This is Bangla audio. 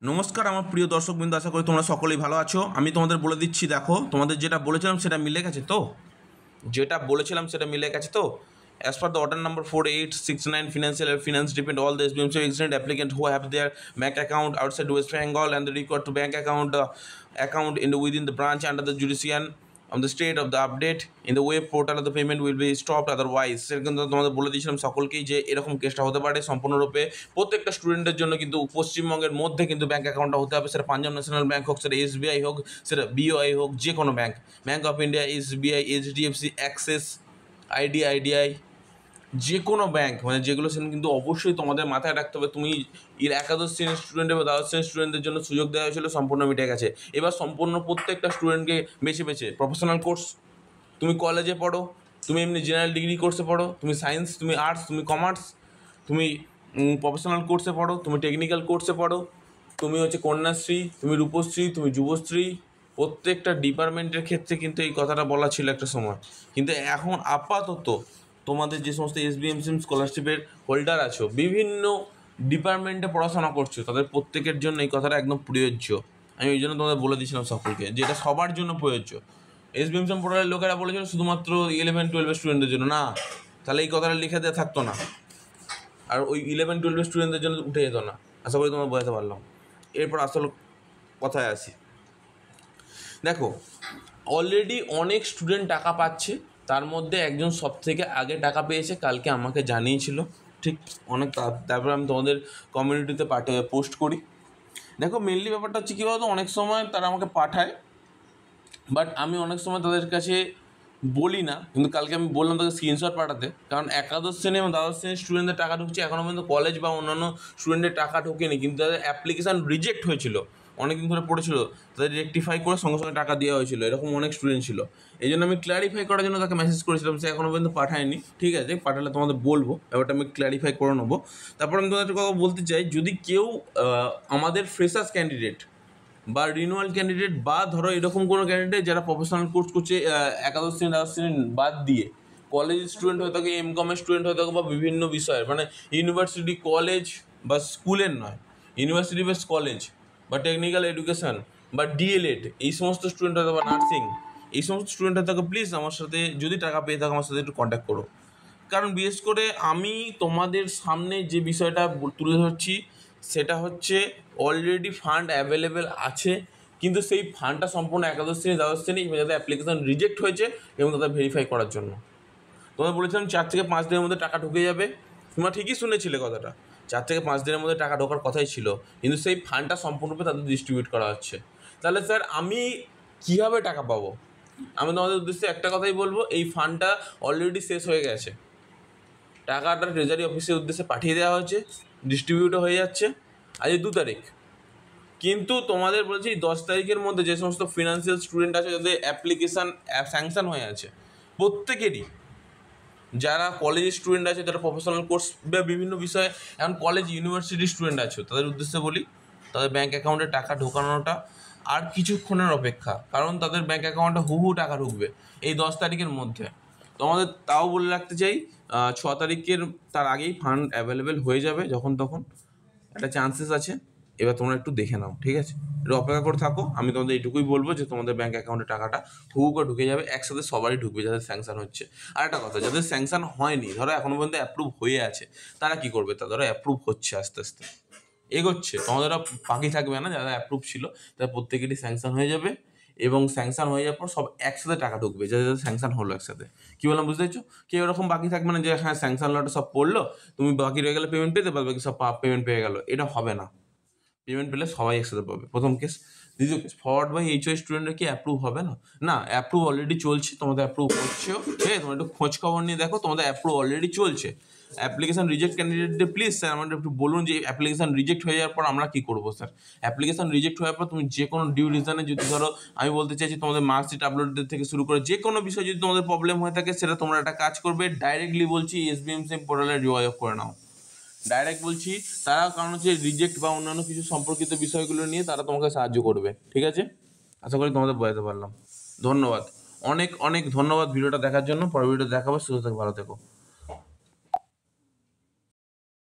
নমস্কার আমার প্রিয় দর্শকবৃন্দ, আশা করি তোমরা সকলেই ভালো আছো। আমি তোমাদের বলে দিচ্ছি, দেখো তোমাদের যেটা বলেছিলাম সেটা মিলে গেছে তো, As per the order number 4869, finance depend all the SBMC excellent applicant who have their bank account outside West Bengal and the record to bank account within the branch under the jurisdiction of the state of the update in the web portal of the payment will be stopped otherwise। সেরকম তোমাদের বলে দিয়েছিলাম সকলকেই যে এরকম কেসটা হতে পারে। সম্পূর্ণরূপে প্রত্যেকটা স্টুডেন্টের জন্য কিন্তু পশ্চিমবঙ্গের মধ্যে কিন্তু ব্যাঙ্ক অ্যাকাউন্টটা হতে হবে, সেটা পাঞ্জাব ন্যাশনাল ব্যাঙ্ক হোক, সেটা SBI হোক, সেটা BOI হোক, যে কোনো bank of India, SBI, HDFC, Axis, IDI, যে কোনো ব্যাঙ্ক, মানে যেগুলো সেখানে কিন্তু অবশ্যই তোমাদের মাথায় রাখতে হবে। তুমি এর একাদশ শ্রেণীর স্টুডেন্ট বা দ্বাদশ শ্রেণীর স্টুডেন্টদের জন্য সুযোগ দেওয়া হয়েছিল, সম্পূর্ণ মিটে গেছে। এবার সম্পূর্ণ প্রত্যেকটা স্টুডেন্টকে বেছে প্রফেশনাল কোর্স, তুমি কলেজে পড়ো, তুমি এমনি জেনারেল ডিগ্রি কোর্সে পড়ো, তুমি সায়েন্স, তুমি আর্টস, তুমি কমার্স, তুমি প্রফেশনাল কোর্সে পড়ো, তুমি টেকনিক্যাল কোর্সে পড়ো, তুমি কন্যাশ্রী, তুমি রূপশ্রী, তুমি যুবশ্রী, প্রত্যেকটা ডিপার্টমেন্টের ক্ষেত্রে কিন্তু এই কথাটা বলা ছিল একটা সময়। কিন্তু এখন আপাতত তোমাদের যে সমস্ত SBMC স্কলারশিপের হোল্ডার আছো, বিভিন্ন ডিপার্টমেন্টে পড়াশোনা করছো, তাদের প্রত্যেকের জন্য এই কথাটা একদম প্রযোজ্য। আমি এই জন্য তোমাদের বলে দিয়েছিলাম সকলকে যে এটা সবার জন্য প্রযোজ্য। SBMC পোর্টালের লোকেরা বলেছিল শুধুমাত্র 11-12 স্টুডেন্টদের জন্য, না, তাহলে এই কথাটা লিখে দেওয়া থাকতো না, আর ওই 11-12 স্টুডেন্টদের জন্য উঠে যেত না। আশা করি তোমরা বোঝাতে পারলাম। এরপর আসল কথায় আসি। দেখো, অলরেডি অনেক স্টুডেন্ট টাকা পাচ্ছে, তার মধ্যে একজন সবথেকে আগে টাকা পেয়েছে, কালকে আমাকে জানিয়েছিল, ঠিক অনেক। তারপর আমি তোমাদের কমিউনিটিতে পোস্ট করি। দেখো, মেনলি ব্যাপারটা হচ্ছে কী বলতো, অনেক সময় তারা আমাকে পাঠায়, বাট আমি অনেক সময় তাদের কাছে বলি না। কিন্তু কালকে আমি বললাম তাদের স্ক্রিনশট পাঠাতে, কারণ একাদশ শ্রেণী এবং দ্বাদশ শ্রেণীর স্টুডেন্টদের টাকা ঢুকছে, এখনও পর্যন্ত কলেজ বা অন্যান্য স্টুডেন্টের টাকা ঢোকেনি, কিন্তু তাদের অ্যাপ্লিকেশান রিজেক্ট হয়েছিল, অনেকদিন ধরে পড়েছিল, তাদের রেকটিফাই করে সঙ্গে সঙ্গে টাকা দেওয়া হয়েছিল। এরকম অনেক স্টুডেন্ট ছিল, এই জন্য আমি ক্ল্যারিফাই করার জন্য তাকে মেসেজ করেছিলাম। সে এখনও পর্যন্ত পাঠায়নি, ঠিক আছে, পাঠালে তোমাদের বলবো, ব্যাপারটা আমি ক্ল্যারিফাই করে নেবো। তারপর আমি তোমাদের কথা বলতে চাই, যদি কেউ আমাদের ফ্রেশার্স ক্যান্ডিডেট বা রিনুয়াল ক্যান্ডিডেট বা ধরো এরকম কোনো ক্যান্ডিডেট যারা প্রফেশনাল কোর্স করছে একাদশ শ্রেণী দ্বাদশ শ্রেণী বাদ দিয়ে, কলেজ স্টুডেন্ট হয়ে থাকে, MCOM-এর স্টুডেন্ট হয়ে থাকে, বা বিভিন্ন বিষয়ের, মানে ইউনিভার্সিটি, কলেজ বা স্কুলের নয়, ইউনিভার্সিটি বা কলেজ বা টেকনিক্যাল এডুকেশান বা DLED, এই সমস্ত স্টুডেন্ট হয়ে থাকে, বা নার্সিং, এই সমস্ত স্টুডেন্ট হয়ে থাকে, প্লিজ আমার সাথে যদি টাকা পেয়ে থাকো আমার সাথে একটু কন্ট্যাক্ট করো। কারণ বিশেষ করে আমি তোমাদের সামনে যে বিষয়টা তুলে ধরছি সেটা হচ্ছে অলরেডি ফান্ড অ্যাভেলেবেল আছে, কিন্তু সেই ফান্ডটা সম্পূর্ণ একাদশ শ্রেণী দ্বাদশ শ্রেণী যাদের অ্যাপ্লিকেশান রিজেক্ট হয়েছে এবং তাদের ভেরিফাই করার জন্য। তোমরা বলেছিলাম 4 থেকে 5 দিনের মধ্যে টাকা ঢুকে যাবে, তোমরা ঠিকই শুনেছিলে কথাটা, 4 থেকে 5 দিনের মধ্যে টাকা ঢোকার কথাই ছিল, কিন্তু সেই ফান্ডটা সম্পূর্ণরূপে তাদের ডিস্ট্রিবিউট করা হচ্ছে। তাহলে স্যার আমি কীভাবে টাকা পাবো? আমি তোমাদের উদ্দেশ্যে একটা কথাই বলবো, এই ফান্ডটা অলরেডি শেষ হয়ে গেছে, টাকাটা ট্রেজারি অফিসের উদ্দেশ্যে পাঠিয়ে দেওয়া হয়েছে, ডিস্ট্রিবিউটও হয়ে যাচ্ছে। আজ 2 তারিখ, কিন্তু তোমাদের বলছি 10 তারিখের মধ্যে যে সমস্ত ফিনান্সিয়াল স্টুডেন্ট আছে যাদের অ্যাপ্লিকেশান স্যাংশন হয়ে আছে, প্রত্যেকেরই, যারা কলেজের স্টুডেন্ট আছে, যারা প্রফেশনাল কোর্স বা বিভিন্ন বিষয়ে এখন কলেজ ইউনিভার্সিটির স্টুডেন্ট আছে, তাদের উদ্দেশ্যে বলি, তাদের ব্যাঙ্ক অ্যাকাউন্টে টাকা ঢোকানোটা আর কিছুক্ষণের অপেক্ষা, কারণ তাদের ব্যাঙ্ক অ্যাকাউন্টে হু টাকা ঢুকবে এই 10 তারিখের মধ্যে। তোমাদের তাও বলে রাখতে চাই, 6 তারিখের তার আগেই ফান্ড অ্যাভেলেবেল হয়ে যাবে, যখন তখন একটা চান্সেস আছে। এবার তোমরা একটু দেখে নাও, ঠিক আছে, একটু অপেক্ষা করে থাকো। আমি তোমাদের এইটুকুই বলবো যে তোমাদের ব্যাঙ্ক অ্যাকাউন্টে টাকাটা করে ঢুকে যাবে, একসাথে সবারই ঢুকবে যাদের স্যাংশন হচ্ছে। আর একটা কথা, যাদের স্যাংশন হয়নি, ধরো এখনো পর্যন্ত অ্যাপ্রুভ হয়ে আছে, তারা কি করবে? তারা অ্যাপ্রুভ হচ্ছে, আস্তে আস্তে এগোচ্ছে, তোমাদের বাকি থাকবে না। যারা অ্যাপ্রুভ ছিল তারা প্রত্যেকেরই স্যাংশন হয়ে যাবে, এবং স্যাংশন হয়ে যাওয়ার পর সব একসাথে টাকা ঢুকবে, যাদের স্যাংশন হলো একসাথে। কী বললাম বুঝতে পারছো? কেউ এরকম বাকি থাকবে না যে হ্যাঁ স্যাংশন লটা সব পড়লো, তুমি বাকি রয়ে গেলে পেমেন্ট পেতে, বাকি সব পেমেন্ট পেয়ে গেলো, এটা হবে না। পেমেন্ট পেলে সবাই একসাথে পাবে, প্রথম কেস। দ্বিতীয় কেস, ফরওয়ার্ড বাই HY স্টুডেন্টরা কি অ্যাপ্রুভ হবে না? না, অ্যাপ্রুভ অলরেডি চলছে, তোমাদের অ্যাপ্রুভ হচ্ছেও, ঠিক আছে, তোমরা একটু খোঁজ খবর নিয়ে দেখো, তোমাদের অ্যাপ্রুভ অলরেডি চলছে। অ্যাপ্লিকেশান রিজেক্ট ক্যান্ডিডেটদের প্লিজ স্যার আমাদের একটু বলুন যে অ্যাপ্লিকেশান রিজেক্ট হয়ে যাওয়ার পর আমরা কী করবো স্যার? অ্যাপ্লিকেশান রিজেক্ট হওয়ার পর তুমি যে কোনো ডিউ রিজনে, যদি ধরো আমি বলতে চাইছি তোমাদের মার্কশিট আপলোডের থেকে শুরু করে যে কোনো বিষয় যদি তোমাদের প্রবলেম হয়ে থাকে, সেটা তোমরা একটা কাজ করবে, ডাইরেক্টলি বলছি SBMC পোর্টালে যোগাযোগ করে নাও। ডাইরেক্ট বলছি, তারা কারণ হচ্ছে রিজেক্ট বা অন্যান্য কিছু সম্পর্কিত বিষয়গুলো নিয়ে তারা তোমাকে সাহায্য করবে, ঠিক আছে? আশা করি তোমাদের বোঝাতে পারলাম। ধন্যবাদ, অনেক অনেক ধন্যবাদ ভিডিওটা দেখার জন্য। পরের ভিডিও দেখাবো, সুস্থ থেকো, ভালো থেকো।